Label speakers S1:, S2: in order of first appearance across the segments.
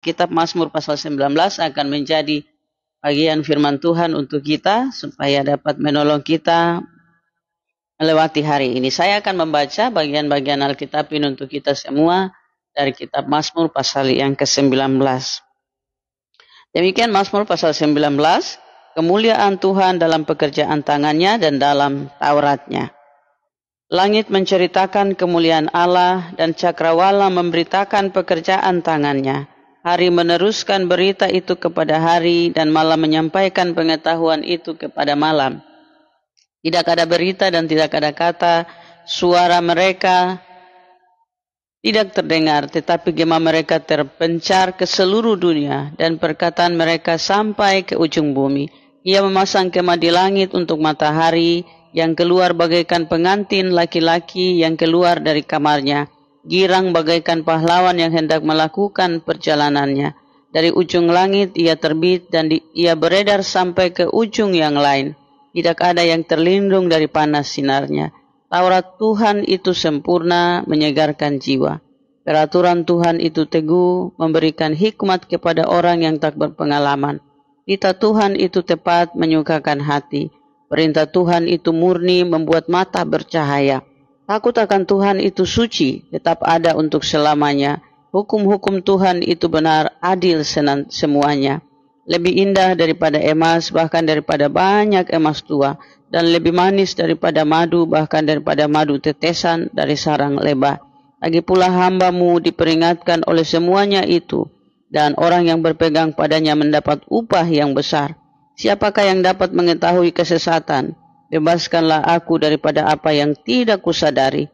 S1: Kitab Mazmur pasal 19 akan menjadi bagian firman Tuhan untuk kita supaya dapat menolong kita melewati hari ini. Saya akan membaca bagian-bagian Alkitab ini untuk kita semua dari kitab Mazmur pasal yang ke-19. Demikian Mazmur pasal 19, kemuliaan Tuhan dalam pekerjaan tangannya dan dalam Tauratnya. Langit menceritakan kemuliaan Allah dan cakrawala memberitakan pekerjaan tangannya. Hari meneruskan berita itu kepada hari dan malam menyampaikan pengetahuan itu kepada malam. Tidak ada berita dan tidak ada kata, suara mereka tidak terdengar, tetapi gema mereka terpencar ke seluruh dunia dan perkataan mereka sampai ke ujung bumi. Ia memasang kemah di langit untuk matahari yang keluar bagaikan pengantin laki-laki yang keluar dari kamarnya. Girang bagaikan pahlawan yang hendak melakukan perjalanannya. Dari ujung langit ia terbit dan ia beredar sampai ke ujung yang lain. Tidak ada yang terlindung dari panas sinarnya. Taurat Tuhan itu sempurna, menyegarkan jiwa. Peraturan Tuhan itu teguh, memberikan hikmat kepada orang yang tak berpengalaman. Titah Tuhan itu tepat, menyukakan hati. Perintah Tuhan itu murni, membuat mata bercahaya. Takut akan Tuhan itu suci, tetap ada untuk selamanya. Hukum-hukum Tuhan itu benar, adil semuanya. Lebih indah daripada emas, bahkan daripada banyak emas tua. Dan lebih manis daripada madu, bahkan daripada madu tetesan dari sarang lebah. Lagi pula hamba-Mu diperingatkan oleh semuanya itu. Dan orang yang berpegang padanya mendapat upah yang besar. Siapakah yang dapat mengetahui kesesatan? Bebaskanlah aku daripada apa yang tidak kusadari.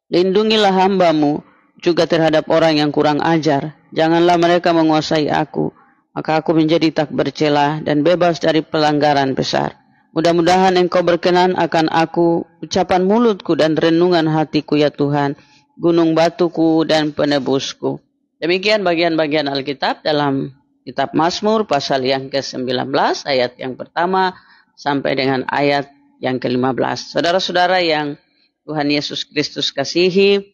S1: Lindungilah hamba-Mu juga terhadap orang yang kurang ajar. Janganlah mereka menguasai aku. Maka aku menjadi tak bercela dan bebas dari pelanggaran besar. Mudah-mudahan Engkau berkenan akan aku, ucapan mulutku dan renungan hatiku ya Tuhan, gunung batuku dan penebusku. Demikian bagian-bagian Alkitab dalam kitab Mazmur pasal yang ke-19 ayat yang pertama sampai dengan ayat yang ke-15. Saudara-saudara yang Tuhan Yesus Kristus kasihi,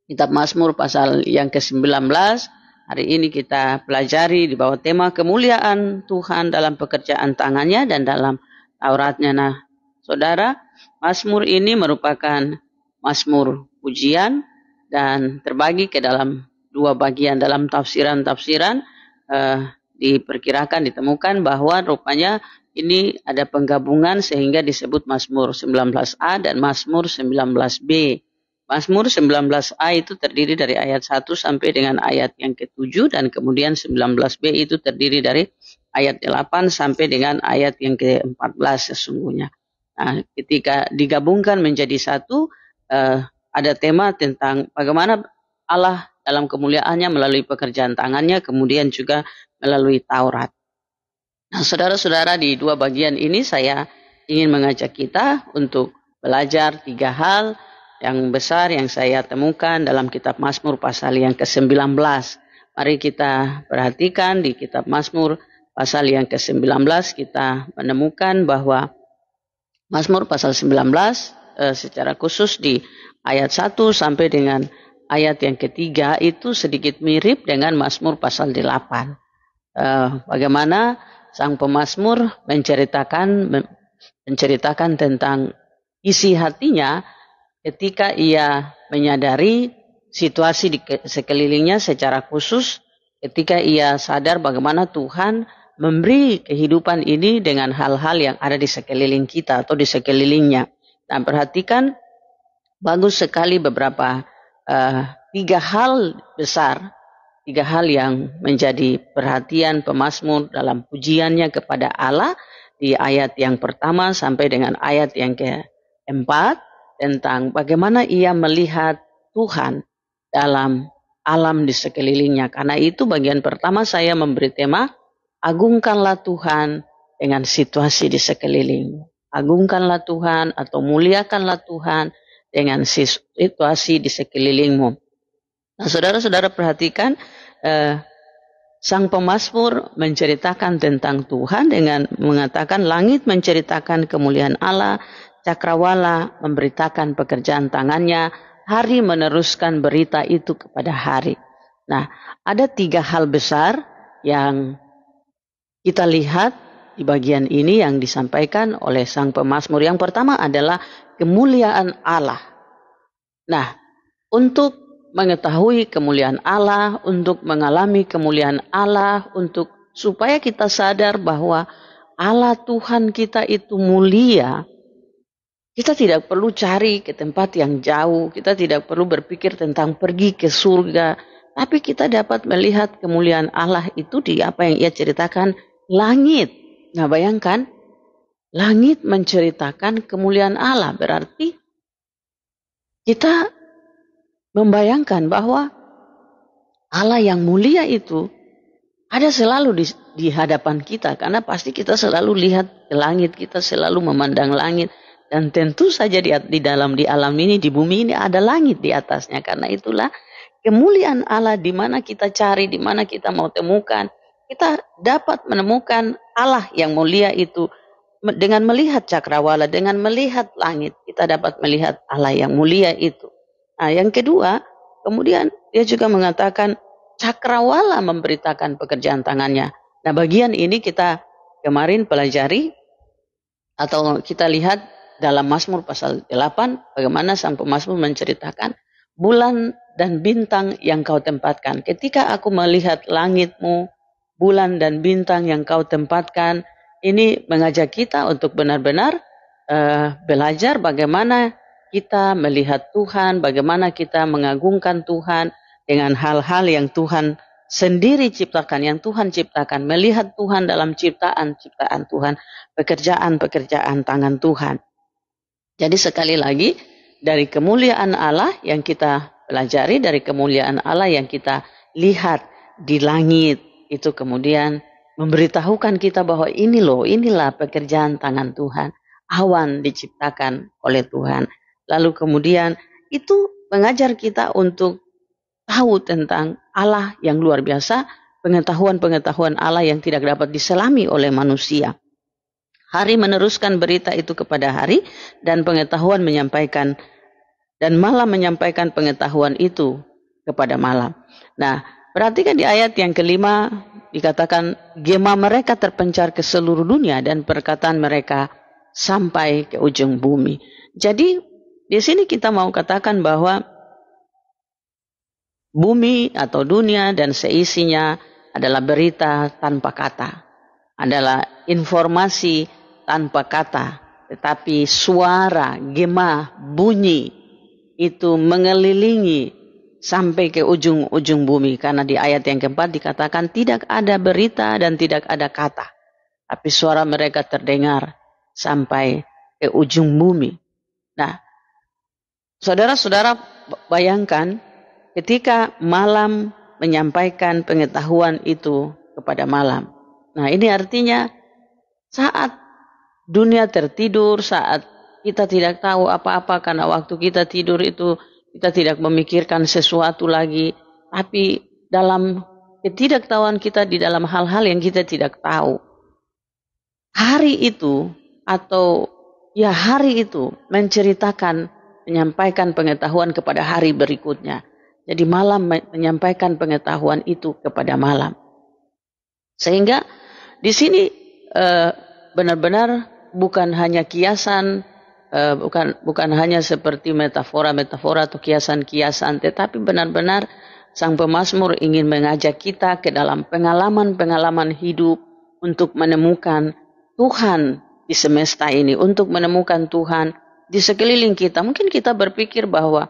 S1: kitab Mazmur pasal yang ke-19 hari ini kita pelajari di bawah tema kemuliaan Tuhan dalam pekerjaan tangannya dan dalam Tauratnya. Nah, saudara, Mazmur ini merupakan Mazmur pujian dan terbagi ke dalam dua bagian. Dalam tafsiran-tafsiran diperkirakan ditemukan bahwa rupanya ini ada penggabungan sehingga disebut Mazmur 19a dan Mazmur 19b. Mazmur 19a itu terdiri dari ayat 1 sampai dengan ayat yang ke-7 dan kemudian 19b itu terdiri dari ayat 8 sampai dengan ayat yang ke-14 sesungguhnya. Nah, ketika digabungkan menjadi satu, ada tema tentang bagaimana Allah dalam kemuliaannya melalui pekerjaan tangannya, kemudian juga melalui Taurat. Nah, saudara-saudara, di dua bagian ini saya ingin mengajak kita untuk belajar tiga hal yang besar yang saya temukan dalam kitab Mazmur pasal yang ke-19. Mari kita perhatikan di kitab Mazmur pasal yang ke-19 kita menemukan bahwa Mazmur pasal 19 secara khusus di ayat 1 sampai dengan ayat yang ketiga itu sedikit mirip dengan Mazmur pasal 8. Bagaimana sang pemazmur menceritakan tentang isi hatinya ketika ia menyadari situasi di sekelilingnya secara khusus, ketika ia sadar bagaimana Tuhan memberi kehidupan ini dengan hal-hal yang ada di sekeliling kita atau di sekelilingnya. Dan perhatikan bagus sekali beberapa tiga hal besar, tiga hal yang menjadi perhatian pemazmur dalam pujiannya kepada Allah di ayat yang pertama sampai dengan ayat yang keempat tentang bagaimana ia melihat Tuhan dalam alam di sekelilingnya. Karena itu bagian pertama saya memberi tema agungkanlah Tuhan dengan situasi di sekelilingmu. Agungkanlah Tuhan atau muliakanlah Tuhan dengan situasi di sekelilingmu. Nah, saudara-saudara perhatikan, sang pemazmur menceritakan tentang Tuhan dengan mengatakan langit menceritakan kemuliaan Allah, cakrawala memberitakan pekerjaan tangannya, hari meneruskan berita itu kepada hari. Nah, ada 3 hal besar yang kita lihat di bagian ini yang disampaikan oleh sang pemazmur. Yang pertama adalah kemuliaan Allah. Nah, untuk mengetahui kemuliaan Allah, untuk mengalami kemuliaan Allah, supaya kita sadar bahwa Allah Tuhan kita itu mulia, kita tidak perlu cari ke tempat yang jauh, kita tidak perlu berpikir tentang pergi ke surga, tapi kita dapat melihat kemuliaan Allah itu di apa yang ia ceritakan, langit. Nah, bayangkan, langit menceritakan kemuliaan Allah, berarti kita membayangkan bahwa Allah yang mulia itu ada selalu di hadapan kita, karena pasti kita selalu lihat ke langit, kita selalu memandang langit. Dan tentu saja di alam ini, di bumi ini ada langit di atasnya. Karena itulah kemuliaan Allah di mana kita cari, di mana kita mau temukan. Kita dapat menemukan Allah yang mulia itu dengan melihat cakrawala, dengan melihat langit. Kita dapat melihat Allah yang mulia itu. Nah, yang kedua, kemudian dia juga mengatakan cakrawala memberitakan pekerjaan tangannya. Nah, bagian ini kita kemarin pelajari atau kita lihat dalam Mazmur pasal 8, bagaimana sang pemazmur menceritakan bulan dan bintang yang kau tempatkan. Ketika aku melihat langitmu, bulan dan bintang yang kau tempatkan, ini mengajak kita untuk benar-benar belajar bagaimana kita melihat Tuhan, bagaimana kita mengagungkan Tuhan dengan hal-hal yang Tuhan sendiri ciptakan, yang Tuhan ciptakan, melihat Tuhan dalam ciptaan Tuhan, pekerjaan-pekerjaan tangan Tuhan. Jadi sekali lagi, dari kemuliaan Allah yang kita pelajari, dari kemuliaan Allah yang kita lihat di langit, itu kemudian memberitahukan kita bahwa inilah pekerjaan tangan Tuhan. Awan diciptakan oleh Tuhan. Lalu kemudian itu mengajar kita untuk tahu tentang Allah yang luar biasa, pengetahuan-pengetahuan Allah yang tidak dapat diselami oleh manusia. Hari meneruskan berita itu kepada hari, dan pengetahuan menyampaikan, dan malam menyampaikan pengetahuan itu kepada malam. Nah, perhatikan di ayat yang kelima, dikatakan gema mereka terpencar ke seluruh dunia dan perkataan mereka sampai ke ujung bumi. Jadi di sini kita mau katakan bahwa bumi atau dunia dan seisinya adalah berita tanpa kata, adalah informasi tanpa kata, tetapi suara, gema, bunyi itu mengelilingi sampai ke ujung-ujung bumi. Karena di ayat yang keempat dikatakan tidak ada berita dan tidak ada kata, tapi suara mereka terdengar sampai ke ujung bumi. Nah, saudara-saudara bayangkan ketika malam menyampaikan pengetahuan itu kepada malam. Nah, ini artinya saat dunia tertidur, saat kita tidak tahu apa-apa, karena waktu kita tidur itu kita tidak memikirkan sesuatu lagi, tapi dalam ketidaktahuan kita di dalam hal-hal yang kita tidak tahu. Hari itu menceritakan, menyampaikan pengetahuan kepada hari berikutnya. Jadi malam menyampaikan pengetahuan itu kepada malam. Sehingga di sini benar-benar bukan hanya kiasan, bukan hanya seperti metafora atau kiasan-kiasan, tetapi benar-benar sang pemazmur ingin mengajak kita ke dalam pengalaman-pengalaman hidup untuk menemukan Tuhan di semesta ini, untuk menemukan Tuhan di sekeliling kita. Mungkin kita berpikir bahwa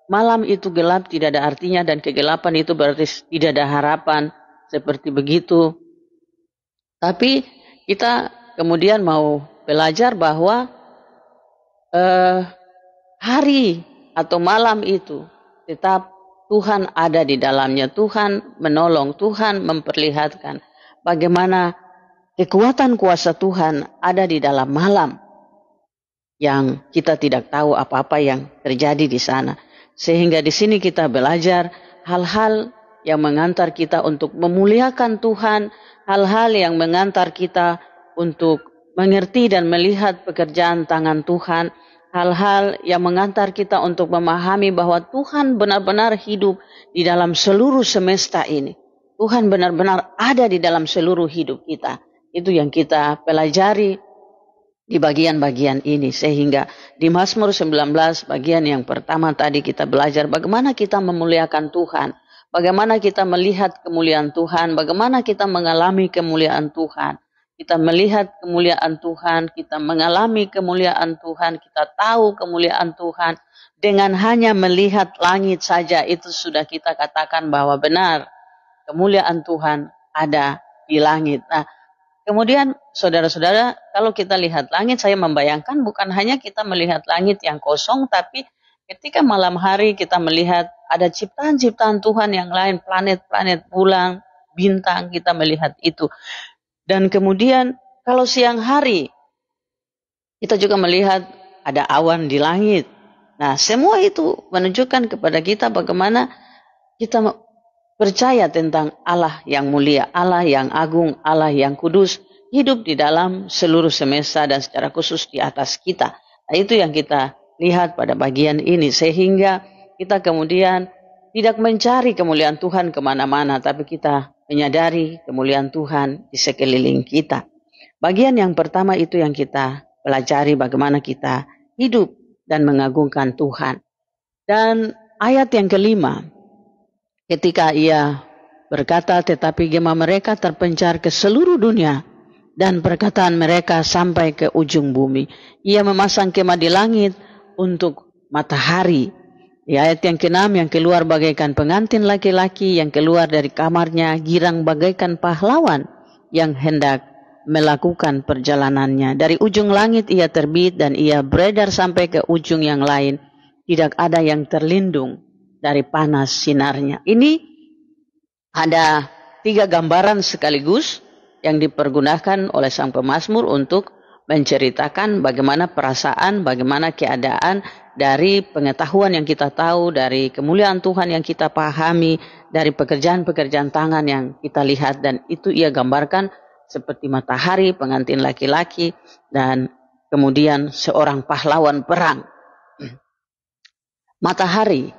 S1: malam itu gelap, tidak ada artinya, dan kegelapan itu berarti tidak ada harapan, seperti begitu. Tapi kita kemudian mau belajar bahwa hari atau malam itu tetap Tuhan ada di dalamnya. Tuhan menolong, Tuhan memperlihatkan bagaimana kekuatan kuasa Tuhan ada di dalam malam yang kita tidak tahu apa-apa yang terjadi di sana. Sehingga di sini kita belajar hal-hal yang mengantar kita untuk memuliakan Tuhan, hal-hal yang mengantar kita untuk mengerti dan melihat pekerjaan tangan Tuhan, hal-hal yang mengantar kita untuk memahami bahwa Tuhan benar-benar hidup di dalam seluruh semesta ini. Tuhan benar-benar ada di dalam seluruh hidup kita. Itu yang kita pelajari di bagian-bagian ini. Sehingga di Mazmur 19 bagian yang pertama tadi kita belajar bagaimana kita memuliakan Tuhan. Bagaimana kita melihat kemuliaan Tuhan. Bagaimana kita mengalami kemuliaan Tuhan. Kita melihat kemuliaan Tuhan, kita mengalami kemuliaan Tuhan, kita tahu kemuliaan Tuhan. Dengan hanya melihat langit saja itu sudah kita katakan bahwa benar kemuliaan Tuhan ada di langit. Nah, kemudian saudara-saudara, kalau kita lihat langit, saya membayangkan bukan hanya kita melihat langit yang kosong, tapi ketika malam hari kita melihat ada ciptaan-ciptaan Tuhan yang lain, planet-planet, bulan, bintang, kita melihat itu. Dan kemudian kalau siang hari kita juga melihat ada awan di langit. Nah, semua itu menunjukkan kepada kita bagaimana kita percaya tentang Allah yang mulia, Allah yang agung, Allah yang kudus, hidup di dalam seluruh semesta dan secara khusus di atas kita. Nah, itu yang kita lihat pada bagian ini, sehingga kita kemudian tidak mencari kemuliaan Tuhan kemana-mana, tapi kita menyadari kemuliaan Tuhan di sekeliling kita. Bagian yang pertama itu yang kita pelajari bagaimana kita hidup dan mengagungkan Tuhan. Dan ayat yang kelima, ketika ia berkata, tetapi gema mereka terpencar ke seluruh dunia dan perkataan mereka sampai ke ujung bumi. Ia memasang kemah di langit untuk matahari. Di ayat yang ke-6, yang keluar bagaikan pengantin laki-laki, yang keluar dari kamarnya girang bagaikan pahlawan yang hendak melakukan perjalanannya. Dari ujung langit ia terbit dan ia beredar sampai ke ujung yang lain. Tidak ada yang terlindung dari panas sinarnya. Ini ada 3 gambaran sekaligus yang dipergunakan oleh sang pemazmur untuk menceritakan bagaimana perasaan, bagaimana keadaan dari pengetahuan yang kita tahu, dari kemuliaan Tuhan yang kita pahami, dari pekerjaan-pekerjaan tangan yang kita lihat. Dan itu ia gambarkan seperti matahari, pengantin laki-laki, dan kemudian seorang pahlawan perang. Matahari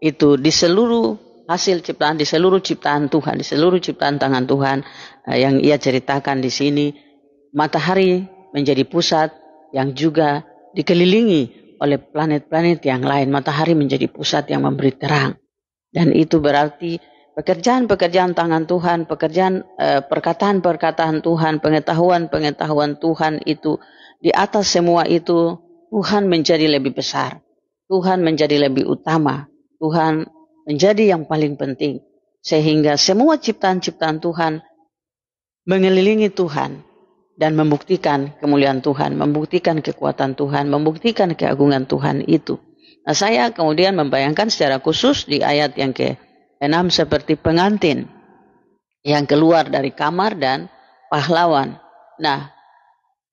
S1: itu di seluruh hasil ciptaan, di seluruh ciptaan Tuhan, di seluruh ciptaan tangan Tuhan yang ia ceritakan di sini, matahari menjadi pusat yang juga dikelilingi oleh planet-planet yang lain. Matahari menjadi pusat yang memberi terang. Dan itu berarti pekerjaan-pekerjaan tangan Tuhan, perkataan-perkataan Tuhan, pengetahuan-pengetahuan Tuhan itu, di atas semua itu Tuhan menjadi lebih besar. Tuhan menjadi lebih utama. Tuhan menjadi yang paling penting. Sehingga semua ciptaan-ciptaan Tuhan mengelilingi Tuhan dan membuktikan kemuliaan Tuhan, membuktikan kekuatan Tuhan, membuktikan keagungan Tuhan itu. Nah, saya kemudian membayangkan secara khusus di ayat yang ke-6 seperti pengantin yang keluar dari kamar dan pahlawan. Nah,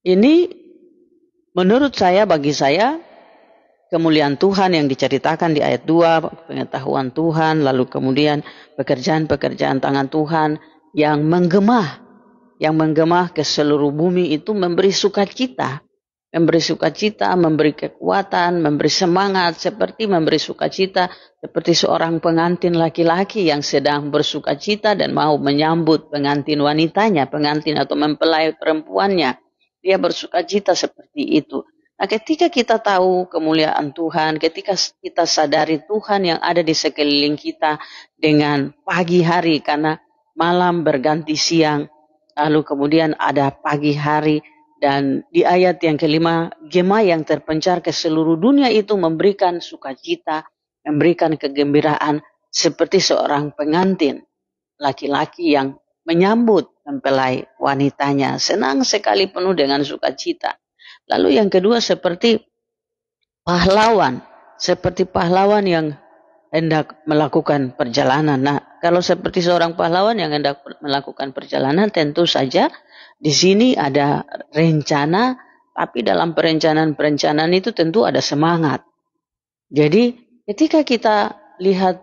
S1: ini menurut saya, bagi saya, kemuliaan Tuhan yang diceritakan di ayat 2, pengetahuan Tuhan, lalu kemudian pekerjaan-pekerjaan tangan Tuhan yang menggema ke seluruh bumi itu memberi sukacita, memberi kekuatan, memberi semangat, seperti memberi sukacita, seperti seorang pengantin laki-laki yang sedang bersukacita dan mau menyambut pengantin wanitanya, pengantin atau mempelai perempuannya. Dia bersukacita seperti itu. Nah, ketika kita tahu kemuliaan Tuhan, ketika kita sadari Tuhan yang ada di sekeliling kita dengan pagi hari, karena malam berganti siang, lalu kemudian ada pagi hari, dan di ayat yang kelima, gema yang terpencar ke seluruh dunia itu memberikan sukacita, memberikan kegembiraan seperti seorang pengantin laki-laki yang menyambut mempelai wanitanya, senang sekali penuh dengan sukacita. Lalu yang kedua seperti pahlawan yang hendak melakukan perjalanan. Nah, kalau seperti seorang pahlawan yang hendak melakukan perjalanan, tentu saja di sini ada rencana, tapi dalam perencanaan itu tentu ada semangat. Jadi, ketika kita lihat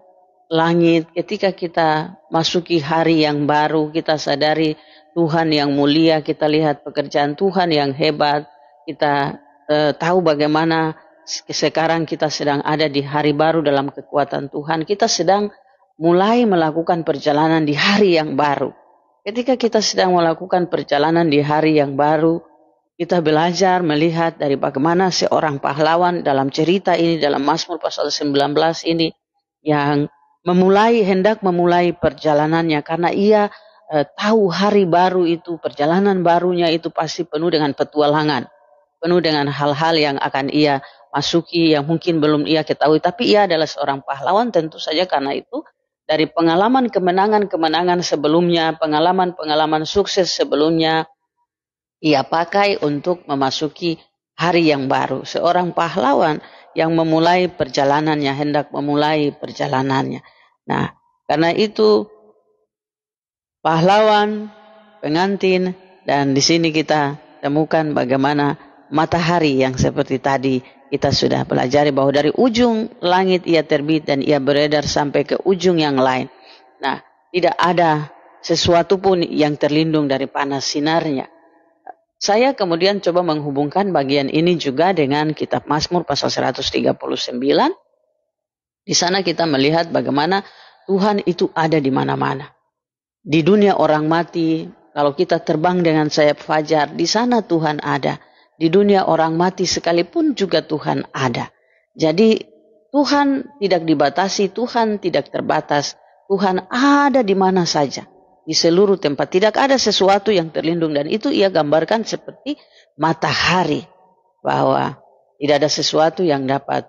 S1: langit, ketika kita masuki hari yang baru, kita sadari Tuhan yang mulia, kita lihat pekerjaan Tuhan yang hebat, kita tahu bagaimana sekarang kita sedang ada di hari baru dalam kekuatan Tuhan. Kita sedang mulai melakukan perjalanan di hari yang baru. Ketika kita sedang melakukan perjalanan di hari yang baru, kita belajar melihat dari bagaimana seorang pahlawan dalam cerita ini, dalam Mazmur pasal 19 ini, yang hendak memulai perjalanannya karena ia tahu hari baru itu, perjalanan barunya itu pasti penuh dengan petualangan, penuh dengan hal-hal yang akan ia masuki yang mungkin belum ia ketahui, tapi ia adalah seorang pahlawan tentu saja karena itu dari pengalaman kemenangan-kemenangan sebelumnya, pengalaman-pengalaman sukses sebelumnya, ia pakai untuk memasuki hari yang baru. Seorang pahlawan yang memulai perjalanannya, hendak memulai perjalanannya. Nah, karena itu pahlawan, pengantin, dan di sini kita temukan bagaimana matahari yang seperti tadi kita sudah pelajari bahwa dari ujung langit ia terbit dan ia beredar sampai ke ujung yang lain. Nah, tidak ada sesuatu pun yang terlindung dari panas sinarnya. Saya kemudian coba menghubungkan bagian ini juga dengan kitab Mazmur pasal 139. Di sana kita melihat bagaimana Tuhan itu ada di mana-mana. Di dunia orang mati, kalau kita terbang dengan sayap fajar, di sana Tuhan ada. Di dunia orang mati sekalipun juga Tuhan ada. Jadi Tuhan tidak dibatasi, Tuhan tidak terbatas. Tuhan ada di mana saja. Di seluruh tempat. Tidak ada sesuatu yang terlindung. Dan itu ia gambarkan seperti matahari. Bahwa tidak ada sesuatu yang dapat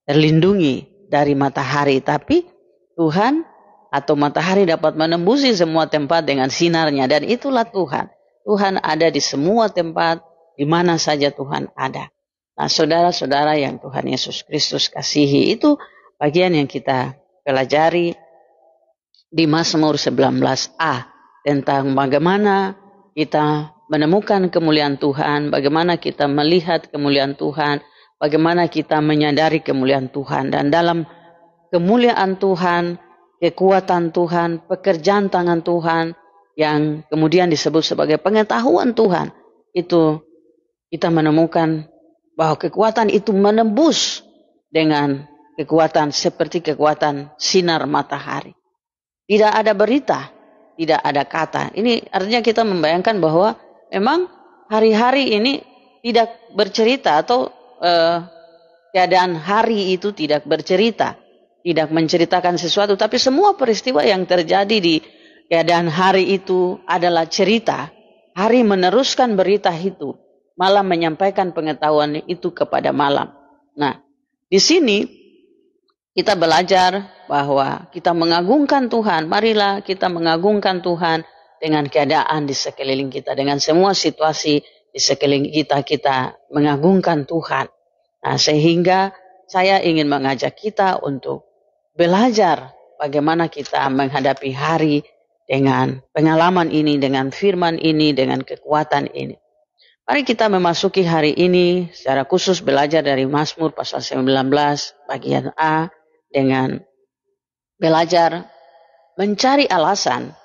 S1: terlindungi dari matahari. Tapi Tuhan atau matahari dapat menembusi semua tempat dengan sinarnya. Dan itulah Tuhan. Tuhan ada di semua tempat. Di mana saja Tuhan ada. Nah, saudara-saudara yang Tuhan Yesus Kristus kasihi, itu bagian yang kita pelajari di Mazmur 19a tentang bagaimana kita menemukan kemuliaan Tuhan, bagaimana kita melihat kemuliaan Tuhan, bagaimana kita menyadari kemuliaan Tuhan. Dan dalam kemuliaan Tuhan, kekuatan Tuhan, pekerjaan tangan Tuhan yang kemudian disebut sebagai pengetahuan Tuhan, itu kita menemukan bahwa kekuatan itu menembus dengan kekuatan seperti kekuatan sinar matahari. Tidak ada berita, tidak ada kata. Ini artinya kita membayangkan bahwa memang hari-hari ini tidak bercerita atau keadaan hari itu tidak bercerita, tidak menceritakan sesuatu. Tapi semua peristiwa yang terjadi di keadaan hari itu adalah cerita. Hari meneruskan berita itu, malam menyampaikan pengetahuan itu kepada malam. Nah, di sini kita belajar bahwa kita mengagungkan Tuhan. Marilah kita mengagungkan Tuhan dengan keadaan di sekeliling kita. Dengan semua situasi di sekeliling kita, kita mengagungkan Tuhan. Nah, sehingga saya ingin mengajak kita untuk belajar bagaimana kita menghadapi hari dengan pengalaman ini, dengan firman ini, dengan kekuatan ini. Mari kita memasuki hari ini secara khusus belajar dari Mazmur pasal 19 bagian A dengan belajar mencari alasan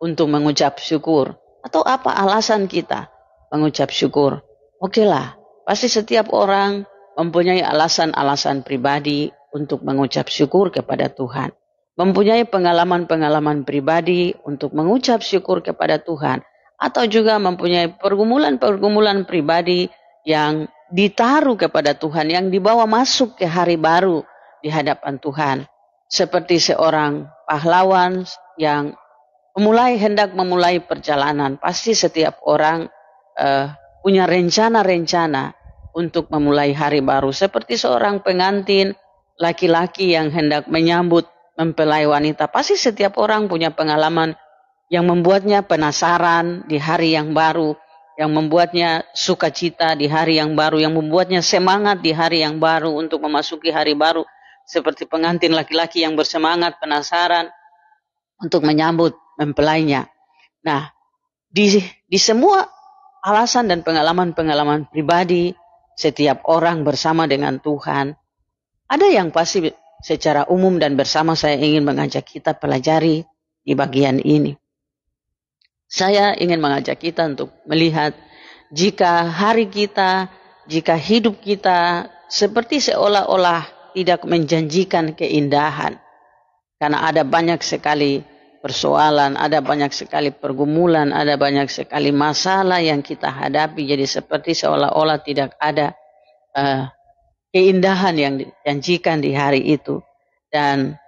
S1: untuk mengucap syukur. Atau apa alasan kita mengucap syukur? Okelah, pasti setiap orang mempunyai alasan-alasan pribadi untuk mengucap syukur kepada Tuhan. Mempunyai pengalaman-pengalaman pribadi untuk mengucap syukur kepada Tuhan. Atau juga mempunyai pergumulan-pergumulan pribadi yang ditaruh kepada Tuhan, yang dibawa masuk ke hari baru di hadapan Tuhan. Seperti seorang pahlawan yang hendak memulai perjalanan. Pasti setiap orang punya rencana-rencana untuk memulai hari baru. Seperti seorang pengantin laki-laki yang hendak menyambut mempelai wanita. Pasti setiap orang punya pengalaman yang membuatnya penasaran di hari yang baru, yang membuatnya sukacita di hari yang baru, yang membuatnya semangat di hari yang baru untuk memasuki hari baru. Seperti pengantin laki-laki yang bersemangat, penasaran untuk menyambut mempelainya. Nah, di semua alasan dan pengalaman-pengalaman pribadi setiap orang bersama dengan Tuhan, ada yang pasti secara umum dan bersama saya ingin mengajak kita pelajari di bagian ini. Saya ingin mengajak kita untuk melihat jika hari kita jika hidup kita seperti seolah-olah tidak menjanjikan keindahan. Karena ada banyak sekali persoalan, ada banyak sekali pergumulan, ada banyak sekali masalah yang kita hadapi. Jadi seperti seolah-olah tidak ada keindahan yang dijanjikan di hari itu. Dan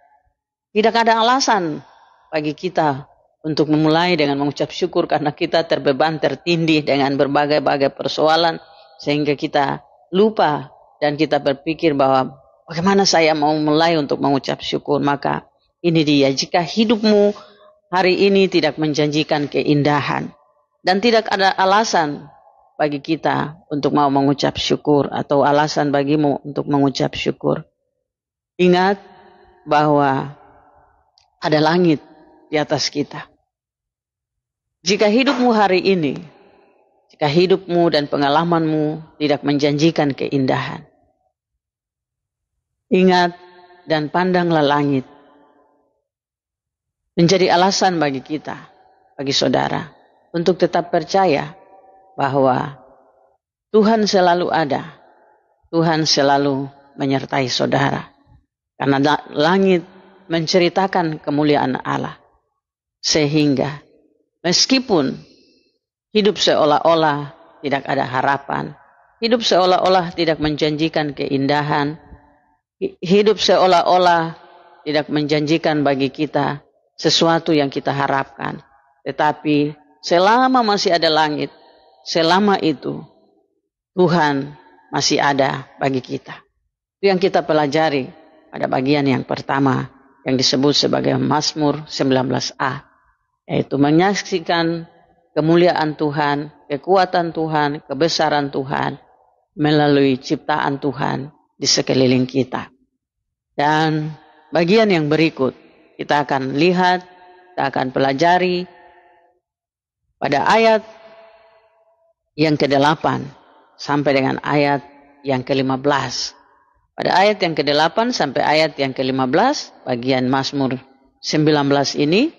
S1: tidak ada alasan bagi kita untuk memulai dengan mengucap syukur karena kita terbeban, tertindih dengan berbagai-bagai persoalan. Sehingga kita lupa dan kita berpikir bahwa bagaimana saya mau mulai untuk mengucap syukur. Maka ini dia, jika hidupmu hari ini tidak menjanjikan keindahan dan tidak ada alasan bagi kita untuk mau mengucap syukur atau alasan bagimu untuk mengucap syukur, ingat bahwa ada langit di atas kita. Jika hidupmu hari ini, jika hidupmu dan pengalamanmu tidak menjanjikan keindahan, ingat dan pandanglah langit. Menjadi alasan bagi kita, bagi saudara, untuk tetap percaya bahwa Tuhan selalu ada. Tuhan selalu menyertai saudara. Karena langit menceritakan kemuliaan Allah. Sehingga meskipun hidup seolah-olah tidak ada harapan, hidup seolah-olah tidak menjanjikan keindahan, hidup seolah-olah tidak menjanjikan bagi kita sesuatu yang kita harapkan. Tetapi selama masih ada langit, selama itu Tuhan masih ada bagi kita. Itu yang kita pelajari pada bagian yang pertama yang disebut sebagai Mazmur 19a. Yaitu menyaksikan kemuliaan Tuhan, kekuatan Tuhan, kebesaran Tuhan melalui ciptaan Tuhan di sekeliling kita. Dan bagian yang berikut kita akan lihat, kita akan pelajari pada ayat yang ke-8 sampai dengan ayat yang ke-15. Pada ayat yang ke-8 sampai ayat yang ke-15, bagian Mazmur 19 ini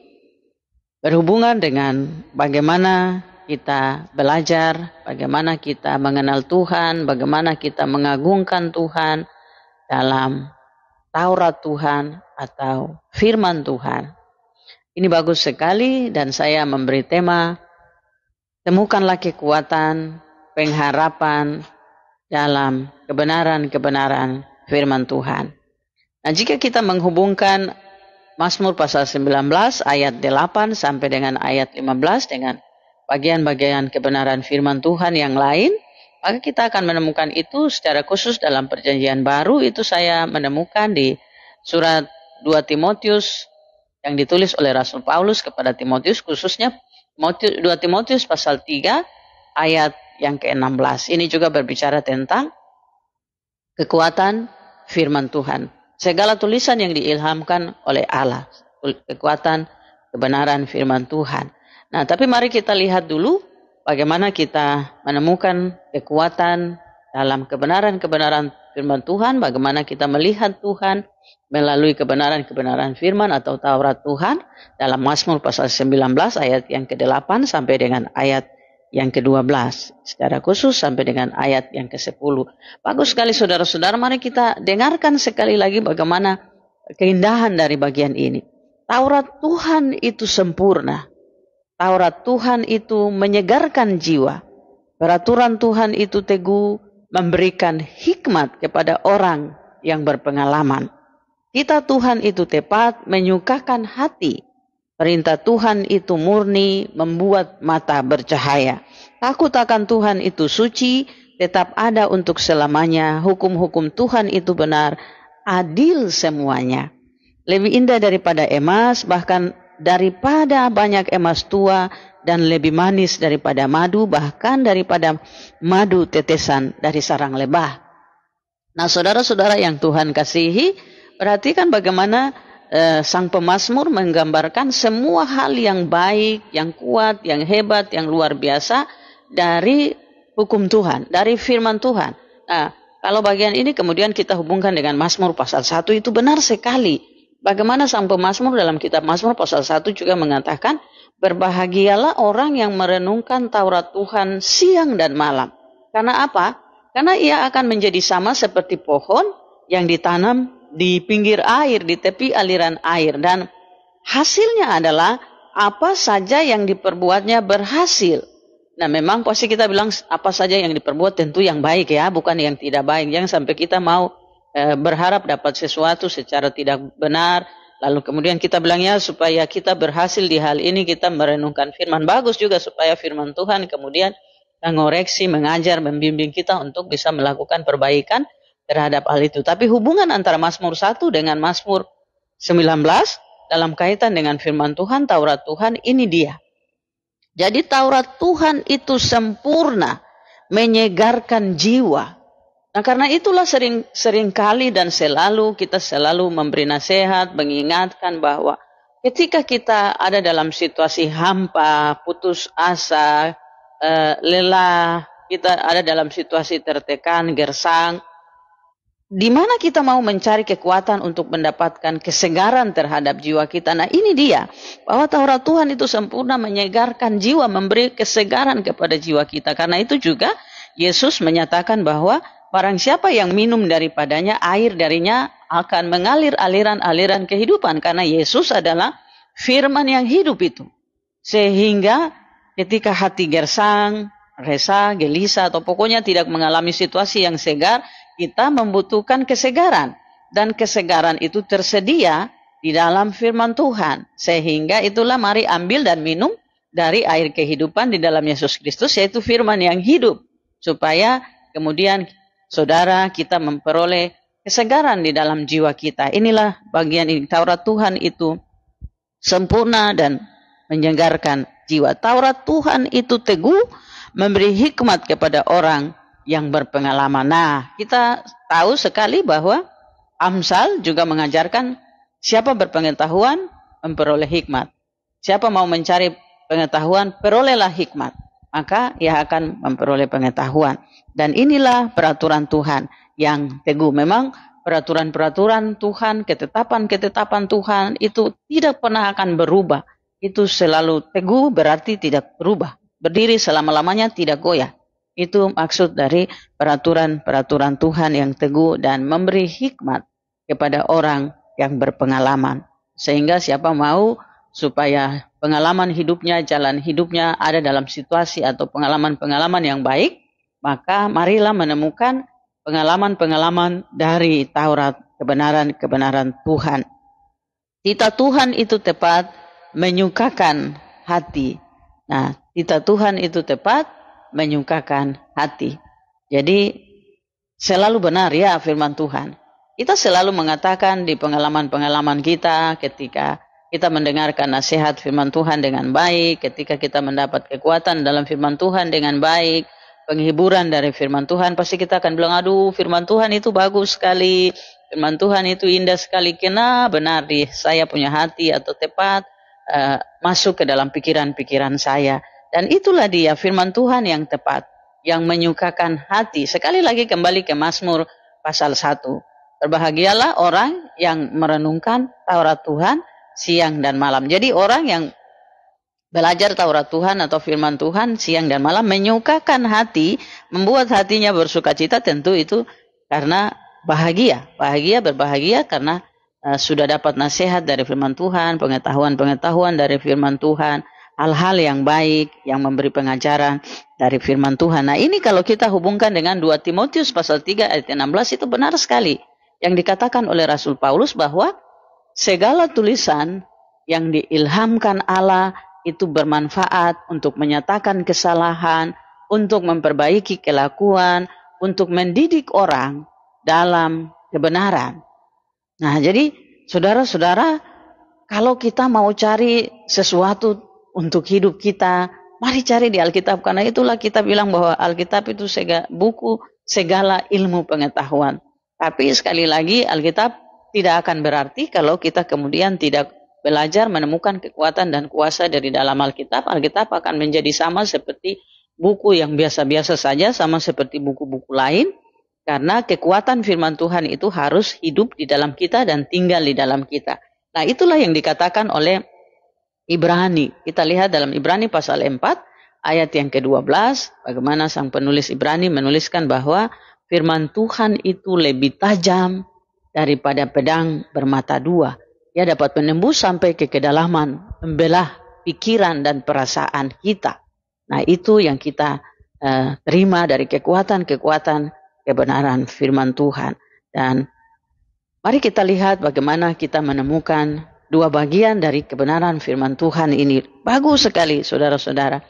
S1: berhubungan dengan bagaimana kita belajar, bagaimana kita mengenal Tuhan, bagaimana kita mengagungkan Tuhan dalam Taurat Tuhan atau firman Tuhan. Ini bagus sekali dan saya memberi tema, temukanlah kekuatan, pengharapan dalam kebenaran-kebenaran firman Tuhan. Nah, jika kita menghubungkan Mazmur pasal 19 ayat 8 sampai dengan ayat 15 dengan bagian-bagian kebenaran firman Tuhan yang lain, maka kita akan menemukan itu secara khusus dalam perjanjian baru. Itu saya menemukan di surat 2 Timotius yang ditulis oleh Rasul Paulus kepada Timotius, khususnya 2 Timotius pasal 3 ayat yang ke-16. Ini juga berbicara tentang kekuatan firman Tuhan. Segala tulisan yang diilhamkan oleh Allah, kekuatan kebenaran firman Tuhan. Nah, tapi mari kita lihat dulu bagaimana kita menemukan kekuatan dalam kebenaran-kebenaran firman Tuhan, bagaimana kita melihat Tuhan melalui kebenaran-kebenaran firman atau Taurat Tuhan dalam Mazmur pasal 19 ayat yang ke-8 sampai dengan ayat yang ke-12. Secara khusus sampai dengan ayat yang ke-10. Bagus sekali saudara-saudara, mari kita dengarkan sekali lagi bagaimana keindahan dari bagian ini. Taurat Tuhan itu sempurna. Taurat Tuhan itu menyegarkan jiwa. Peraturan Tuhan itu teguh, memberikan hikmat kepada orang yang berpengalaman. Kita Tuhan itu tepat, menyukakan hati. Perintah Tuhan itu murni, membuat mata bercahaya. Takut akan Tuhan itu suci, tetap ada untuk selamanya. Hukum-hukum Tuhan itu benar, adil semuanya. Lebih indah daripada emas, bahkan daripada banyak emas tua, dan lebih manis daripada madu, bahkan daripada madu tetesan dari sarang lebah. Nah, saudara-saudara yang Tuhan kasihi, perhatikan bagaimana sang pemazmur menggambarkan semua hal yang baik, yang kuat, yang hebat, yang luar biasa dari hukum Tuhan, dari firman Tuhan. Nah, kalau bagian ini kemudian kita hubungkan dengan Mazmur pasal 1, itu benar sekali. Bagaimana sang pemazmur dalam kitab Mazmur pasal 1 juga mengatakan, berbahagialah orang yang merenungkan Taurat Tuhan siang dan malam. Karena apa? Karena ia akan menjadi sama seperti pohon yang ditanam di pinggir air, di tepi aliran air. Dan hasilnya adalah apa saja yang diperbuatnya berhasil. Nah, memang pasti kita bilang apa saja yang diperbuat tentu yang baik ya, bukan yang tidak baik. Jangan sampai kita mau berharap dapat sesuatu secara tidak benar, lalu kemudian kita bilang ya supaya kita berhasil di hal ini kita merenungkan firman. Bagus juga supaya firman Tuhan kemudian mengoreksi, mengajar, membimbing kita untuk bisa melakukan perbaikan terhadap hal itu. Tapi hubungan antara Mazmur 1 dengan Mazmur 19 dalam kaitan dengan firman Tuhan, Taurat Tuhan, ini dia. Jadi Taurat Tuhan itu sempurna, menyegarkan jiwa. Nah, karena itulah sering kali dan selalu kita selalu memberi nasihat, mengingatkan bahwa ketika kita ada dalam situasi hampa, putus asa, lelah, kita ada dalam situasi tertekan, gersang, di mana kita mau mencari kekuatan untuk mendapatkan kesegaran terhadap jiwa kita. Nah, ini dia, bahwa Taurat Tuhan itu sempurna menyegarkan jiwa, memberi kesegaran kepada jiwa kita. Karena itu juga Yesus menyatakan bahwa barang siapa yang minum daripadanya, air darinya akan mengalir aliran-aliran kehidupan. Karena Yesus adalah firman yang hidup itu. Sehingga ketika hati gersang, resah, gelisah, atau pokoknya tidak mengalami situasi yang segar, kita membutuhkan kesegaran. Dan kesegaran itu tersedia di dalam firman Tuhan. Sehingga itulah mari ambil dan minum dari air kehidupan di dalam Yesus Kristus, yaitu firman yang hidup. Supaya kemudian saudara kita memperoleh kesegaran di dalam jiwa kita. Inilah bagian ini. Taurat Tuhan itu sempurna dan menyegarkan jiwa. Taurat Tuhan itu teguh, memberi hikmat kepada orang yang berpengalaman. Nah, kita tahu sekali bahwa Amsal juga mengajarkan siapa berpengetahuan memperoleh hikmat. Siapa mau mencari pengetahuan, perolehlah hikmat. Maka ia akan memperoleh pengetahuan. Dan inilah peraturan Tuhan yang teguh. Memang peraturan-peraturan Tuhan, ketetapan-ketetapan Tuhan itu tidak pernah akan berubah. Itu selalu teguh, berarti tidak berubah. Berdiri selama-lamanya, tidak goyah. Itu maksud dari peraturan-peraturan Tuhan yang teguh dan memberi hikmat kepada orang yang berpengalaman. Sehingga siapa mau supaya pengalaman hidupnya, jalan hidupnya ada dalam situasi atau pengalaman-pengalaman yang baik, maka marilah menemukan pengalaman-pengalaman dari Taurat, kebenaran-kebenaran Tuhan. Titah Tuhan itu tepat, menyukakan hati. Nah, titah Tuhan itu tepat, menyukakan hati. Jadi, selalu benar ya firman Tuhan. Kita selalu mengatakan di pengalaman-pengalaman kita ketika kita mendengarkan nasihat firman Tuhan dengan baik, ketika kita mendapat kekuatan dalam firman Tuhan dengan baik, penghiburan dari firman Tuhan, pasti kita akan bilang, aduh firman Tuhan itu bagus sekali, firman Tuhan itu indah sekali, kena benar di saya punya hati atau tepat masuk ke dalam pikiran-pikiran saya. Dan itulah dia firman Tuhan yang tepat, yang menyukakan hati. Sekali lagi kembali ke Mazmur pasal 1. Berbahagialah orang yang merenungkan Taurat Tuhan siang dan malam. Jadi orang yang belajar Taurat Tuhan atau firman Tuhan siang dan malam menyukakan hati, membuat hatinya bersukacita, tentu itu karena bahagia. Berbahagia karena sudah dapat nasihat dari firman Tuhan, pengetahuan-pengetahuan dari firman Tuhan, hal-hal yang baik yang memberi pengajaran dari firman Tuhan. Nah, ini kalau kita hubungkan dengan 2 Timotius pasal 3 ayat 16 itu benar sekali. Yang dikatakan oleh Rasul Paulus bahwa segala tulisan yang diilhamkan Allah itu bermanfaat untuk menyatakan kesalahan, untuk memperbaiki kelakuan, untuk mendidik orang dalam kebenaran. Nah, jadi saudara-saudara, kalau kita mau cari sesuatu untuk hidup kita, mari cari di Alkitab. Karena itulah kita bilang bahwa Alkitab itu buku segala ilmu pengetahuan. Tapi sekali lagi Alkitab tidak akan berarti kalau kita kemudian tidak belajar menemukan kekuatan dan kuasa dari dalam Alkitab. Alkitab akan menjadi sama seperti buku yang biasa-biasa saja, sama seperti buku-buku lain. Karena kekuatan firman Tuhan itu harus hidup di dalam kita dan tinggal di dalam kita. Nah, itulah yang dikatakan oleh Ibrani. Kita lihat dalam Ibrani pasal 4 ayat yang ke-12. Bagaimana sang penulis Ibrani menuliskan bahwa firman Tuhan itu lebih tajam daripada pedang bermata dua. Ia dapat menembus sampai ke kedalaman, membelah pikiran dan perasaan kita. Nah, itu yang kita terima dari kekuatan-kekuatan kebenaran firman Tuhan. Dan mari kita lihat bagaimana kita menemukan dua bagian dari kebenaran firman Tuhan ini. Bagus sekali, saudara-saudara.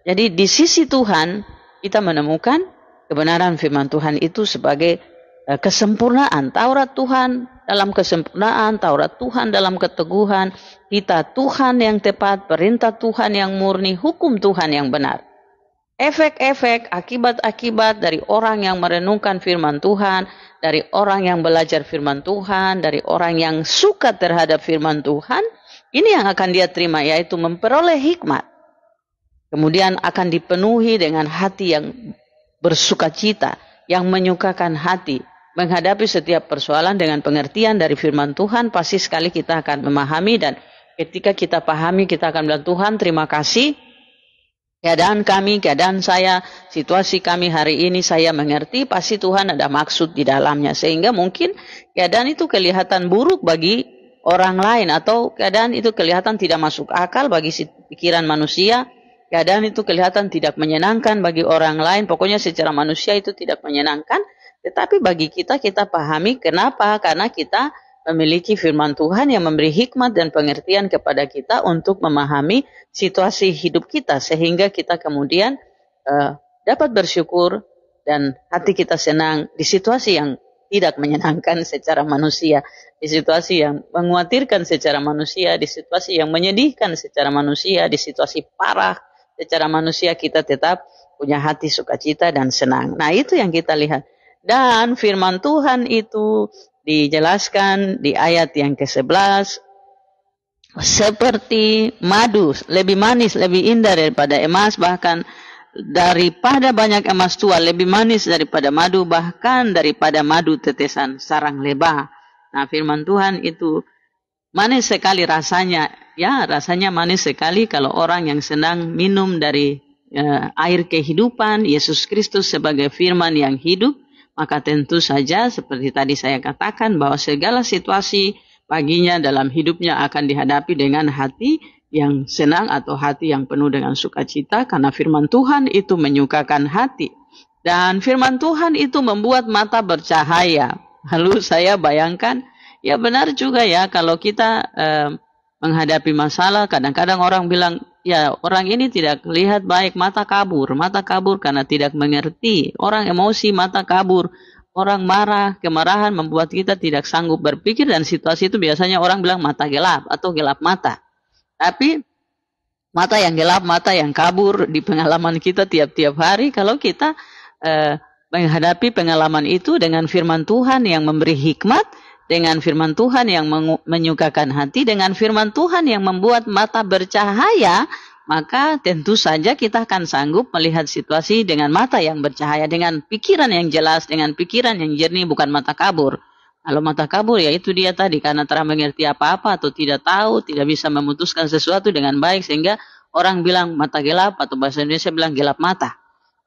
S1: Jadi di sisi Tuhan kita menemukan kebenaran firman Tuhan itu sebagai kesempurnaan. Taurat Tuhan dalam kesempurnaan, Taurat Tuhan dalam keteguhan, kita Tuhan yang tepat, perintah Tuhan yang murni, hukum Tuhan yang benar. Efek-efek, akibat-akibat dari orang yang merenungkan firman Tuhan, dari orang yang belajar firman Tuhan, dari orang yang suka terhadap firman Tuhan, ini yang akan dia terima, yaitu memperoleh hikmat. Kemudian akan dipenuhi dengan hati yang bersukacita, yang menyukakan hati. Menghadapi setiap persoalan dengan pengertian dari firman Tuhan, pasti sekali kita akan memahami, dan ketika kita pahami, kita akan bilang, Tuhan terima kasih, keadaan kami, keadaan saya, situasi kami hari ini saya mengerti, pasti Tuhan ada maksud di dalamnya. Sehingga mungkin keadaan itu kelihatan buruk bagi orang lain, atau keadaan itu kelihatan tidak masuk akal bagi pikiran manusia, keadaan itu kelihatan tidak menyenangkan bagi orang lain, pokoknya secara manusia itu tidak menyenangkan. Tetapi bagi kita, kita pahami kenapa? Karena kita memiliki firman Tuhan yang memberi hikmat dan pengertian kepada kita untuk memahami situasi hidup kita, sehingga kita kemudian dapat bersyukur dan hati kita senang di situasi yang tidak menyenangkan secara manusia, di situasi yang mengkhawatirkan secara manusia, di situasi yang menyedihkan secara manusia, di situasi parah secara manusia, kita tetap punya hati sukacita dan senang. Nah, itu yang kita lihat. Dan firman Tuhan itu dijelaskan di ayat yang ke-11, seperti madu, lebih manis, lebih indah daripada emas, bahkan daripada banyak emas tua, lebih manis daripada madu, bahkan daripada madu tetesan sarang lebah. Nah, firman Tuhan itu manis sekali rasanya, ya, rasanya manis sekali kalau orang yang senang minum dari air kehidupan, Yesus Kristus sebagai firman yang hidup. Maka tentu saja seperti tadi saya katakan bahwa segala situasi baginya dalam hidupnya akan dihadapi dengan hati yang senang atau hati yang penuh dengan sukacita, karena firman Tuhan itu menyukakan hati. Dan firman Tuhan itu membuat mata bercahaya. Lalu saya bayangkan, ya benar juga ya, kalau kita menghadapi masalah, kadang-kadang orang bilang, ya orang ini tidak lihat baik, mata kabur karena tidak mengerti. Orang emosi, mata kabur. Orang marah, kemarahan membuat kita tidak sanggup berpikir, dan situasi itu biasanya orang bilang mata gelap atau gelap mata. Tapi mata yang gelap, mata yang kabur di pengalaman kita tiap-tiap hari, kalau kita menghadapi pengalaman itu dengan firman Tuhan yang memberi hikmat, dengan firman Tuhan yang menyukakan hati, dengan firman Tuhan yang membuat mata bercahaya, maka tentu saja kita akan sanggup melihat situasi dengan mata yang bercahaya, dengan pikiran yang jelas, dengan pikiran yang jernih, bukan mata kabur. Kalau mata kabur, ya itu dia tadi, karena telah mengerti apa-apa atau tidak tahu, tidak bisa memutuskan sesuatu dengan baik, sehingga orang bilang mata gelap, atau bahasa Indonesia bilang gelap mata.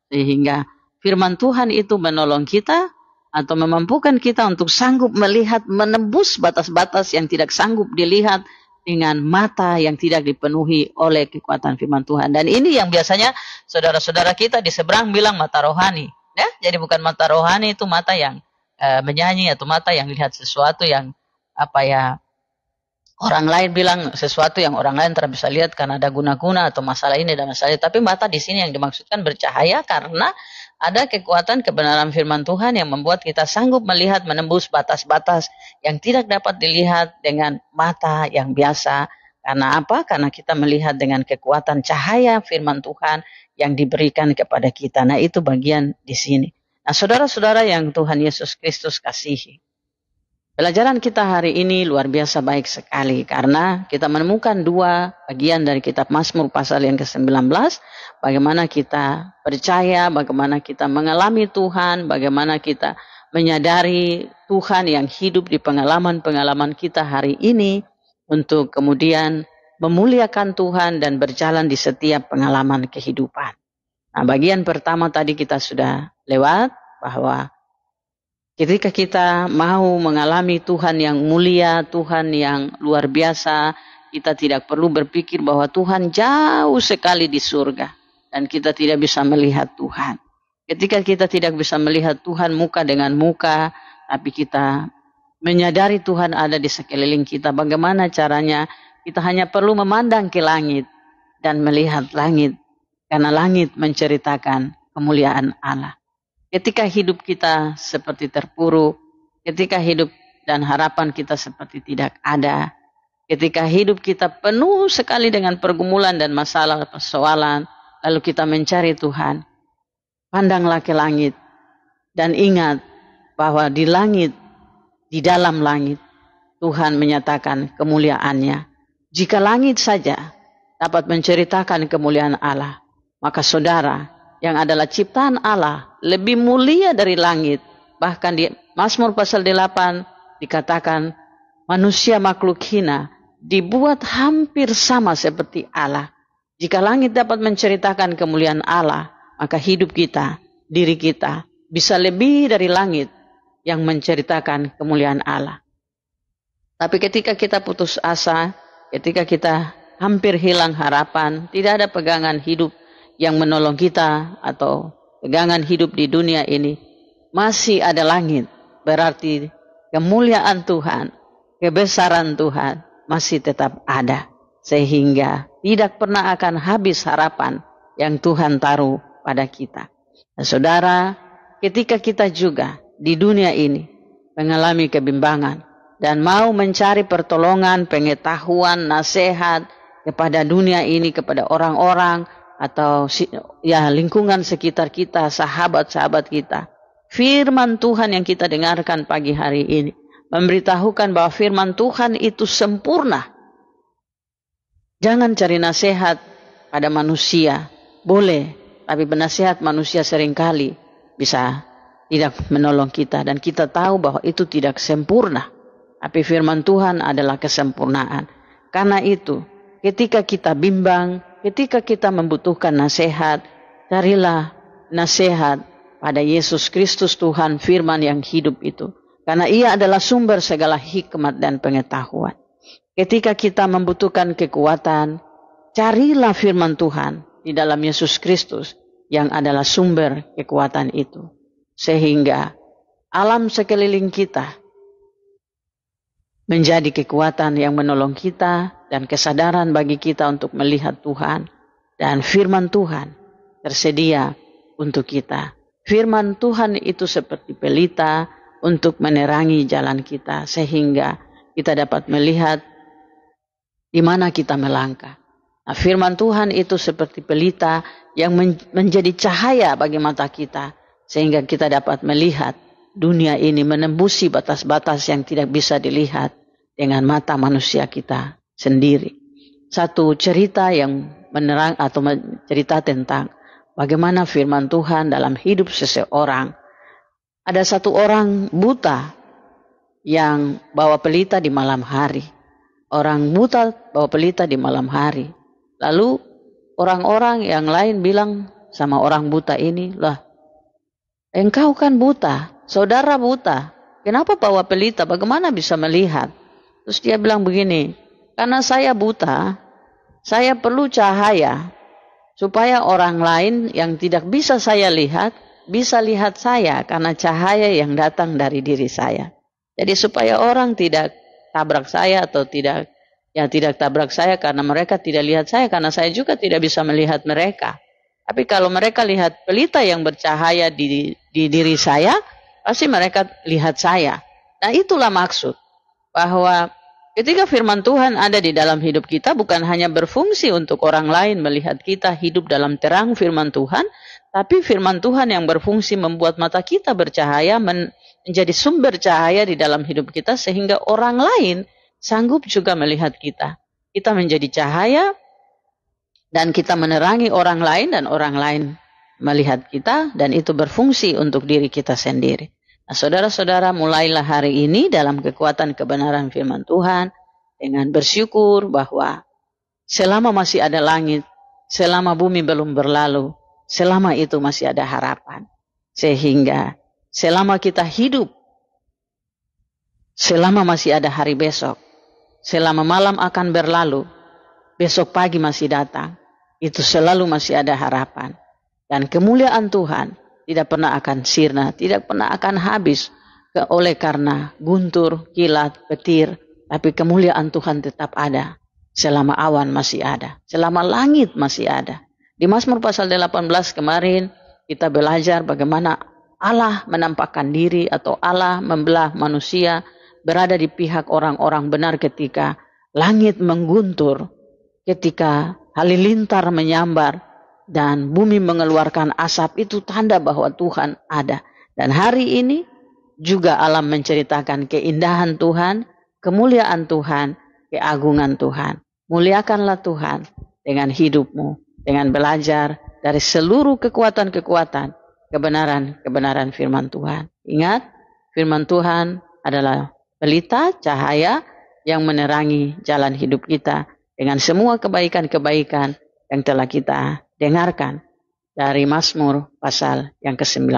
S1: Sehingga firman Tuhan itu menolong kita, atau memampukan kita untuk sanggup melihat, menembus batas-batas yang tidak sanggup dilihat dengan mata yang tidak dipenuhi oleh kekuatan firman Tuhan. Dan ini yang biasanya saudara-saudara kita di seberang bilang mata rohani. Ya? Jadi bukan mata rohani, itu mata yang menyanyi, atau mata yang lihat sesuatu yang orang lain bilang sesuatu yang orang lain tidak bisa lihat karena ada guna-guna atau masalah ini dan masalah itu. Tapi mata di sini yang dimaksudkan bercahaya karena ada kekuatan kebenaran firman Tuhan yang membuat kita sanggup melihat, menembus batas-batas yang tidak dapat dilihat dengan mata yang biasa. Karena apa? Karena kita melihat dengan kekuatan cahaya firman Tuhan yang diberikan kepada kita. Nah, itu bagian di sini. Nah, saudara-saudara yang Tuhan Yesus Kristus kasihi, pelajaran kita hari ini luar biasa baik sekali, karena kita menemukan dua bagian dari kitab Mazmur pasal yang ke-19, bagaimana kita percaya, bagaimana kita mengalami Tuhan, bagaimana kita menyadari Tuhan yang hidup di pengalaman-pengalaman kita hari ini, untuk kemudian memuliakan Tuhan dan berjalan di setiap pengalaman kehidupan. Nah, bagian pertama tadi kita sudah lewat, bahwa Ketika kita mau mengalami Tuhan yang mulia, Tuhan yang luar biasa, kita tidak perlu berpikir bahwa Tuhan jauh sekali di surga dan kita tidak bisa melihat Tuhan. Ketika kita tidak bisa melihat Tuhan muka dengan muka, tapi kita menyadari Tuhan ada di sekeliling kita, bagaimana caranya? Kita hanya perlu memandang ke langit dan melihat langit, karena langit menceritakan kemuliaan Allah. Ketika hidup kita seperti terpuruk, ketika hidup dan harapan kita seperti tidak ada, ketika hidup kita penuh sekali dengan pergumulan dan masalah persoalan, lalu kita mencari Tuhan, pandanglah ke langit dan ingat bahwa di langit, di dalam langit, Tuhan menyatakan kemuliaannya. Jika langit saja dapat menceritakan kemuliaan Allah, maka saudara yang adalah ciptaan Allah lebih mulia dari langit. Bahkan di Mazmur pasal 8 dikatakan manusia makhluk hina dibuat hampir sama seperti Allah. Jika langit dapat menceritakan kemuliaan Allah, maka hidup kita, diri kita bisa lebih dari langit yang menceritakan kemuliaan Allah. Tapi ketika kita putus asa, ketika kita hampir hilang harapan, tidak ada pegangan hidup yang menolong kita atau pegangan hidup di dunia ini, masih ada langit. Berarti kemuliaan Tuhan, kebesaran Tuhan masih tetap ada. Sehingga tidak pernah akan habis harapan yang Tuhan taruh pada kita. Nah, saudara, ketika kita juga di dunia ini mengalami kebimbangan dan mau mencari pertolongan, pengetahuan, nasihat kepada dunia ini, kepada orang-orang atau ya lingkungan sekitar kita, sahabat-sahabat kita. Firman Tuhan yang kita dengarkan pagi hari ini memberitahukan bahwa firman Tuhan itu sempurna. Jangan cari nasihat pada manusia. Boleh, tapi penasihat manusia seringkali bisa tidak menolong kita dan kita tahu bahwa itu tidak sempurna. Tapi firman Tuhan adalah kesempurnaan. Karena itu, ketika kita bimbang, ketika kita membutuhkan nasihat, carilah nasihat pada Yesus Kristus Tuhan, firman yang hidup itu. Karena ia adalah sumber segala hikmat dan pengetahuan. Ketika kita membutuhkan kekuatan, carilah firman Tuhan di dalam Yesus Kristus yang adalah sumber kekuatan itu. Sehingga alam sekeliling kita menjadi kekuatan yang menolong kita dan kesadaran bagi kita untuk melihat Tuhan. Dan firman Tuhan tersedia untuk kita. Firman Tuhan itu seperti pelita untuk menerangi jalan kita. Sehingga kita dapat melihat di mana kita melangkah. Nah, firman Tuhan itu seperti pelita yang menjadi cahaya bagi mata kita. Sehingga kita dapat melihat dunia ini menembus batas-batas yang tidak bisa dilihat dengan mata manusia kita sendiri. Satu cerita yang menerang atau cerita tentang bagaimana firman Tuhan dalam hidup seseorang. Ada satu orang buta yang bawa pelita di malam hari. Orang buta bawa pelita di malam hari. Lalu orang-orang yang lain bilang sama orang buta ini, "Lah, engkau kan buta, saudara buta. Kenapa bawa pelita? Bagaimana bisa melihat?" Terus dia bilang begini, "Karena saya buta, saya perlu cahaya supaya orang lain yang tidak bisa saya lihat, bisa lihat saya karena cahaya yang datang dari diri saya. Jadi supaya orang tidak tabrak saya atau tidak tabrak saya karena mereka tidak lihat saya, karena saya juga tidak bisa melihat mereka. Tapi kalau mereka lihat pelita yang bercahaya di diri saya, pasti mereka lihat saya." Nah, itulah maksud bahwa ketika firman Tuhan ada di dalam hidup kita, bukan hanya berfungsi untuk orang lain melihat kita hidup dalam terang firman Tuhan, tapi firman Tuhan yang berfungsi membuat mata kita bercahaya, menjadi sumber cahaya di dalam hidup kita, sehingga orang lain sanggup juga melihat kita. Kita menjadi cahaya dan kita menerangi orang lain dan orang lain melihat kita, dan itu berfungsi untuk diri kita sendiri. Nah, saudara-saudara, mulailah hari ini dalam kekuatan kebenaran firman Tuhan dengan bersyukur bahwa selama masih ada langit, selama bumi belum berlalu, selama itu masih ada harapan. Sehingga selama kita hidup selama masih ada hari besok, selama malam akan berlalu, besok pagi masih datang, itu selalu masih ada harapan. Dan kemuliaan Tuhan tidak pernah akan sirna, tidak pernah akan habis oleh karena guntur, kilat, petir, tapi kemuliaan Tuhan tetap ada selama awan masih ada, selama langit masih ada. Di Mazmur pasal 18 kemarin kita belajar bagaimana Allah menampakkan diri atau Allah membelah manusia berada di pihak orang-orang benar ketika langit mengguntur, ketika halilintar menyambar dan bumi mengeluarkan asap. Itu tanda bahwa Tuhan ada. Dan hari ini juga alam menceritakan keindahan Tuhan, kemuliaan Tuhan, keagungan Tuhan. Muliakanlah Tuhan dengan hidupmu, dengan belajar dari seluruh kekuatan-kekuatan, kebenaran firman Tuhan. Ingat, firman Tuhan adalah pelita, cahaya yang menerangi jalan hidup kita dengan semua kebaikan-kebaikan yang telah kita dengarkan dari Mazmur pasal yang ke-19.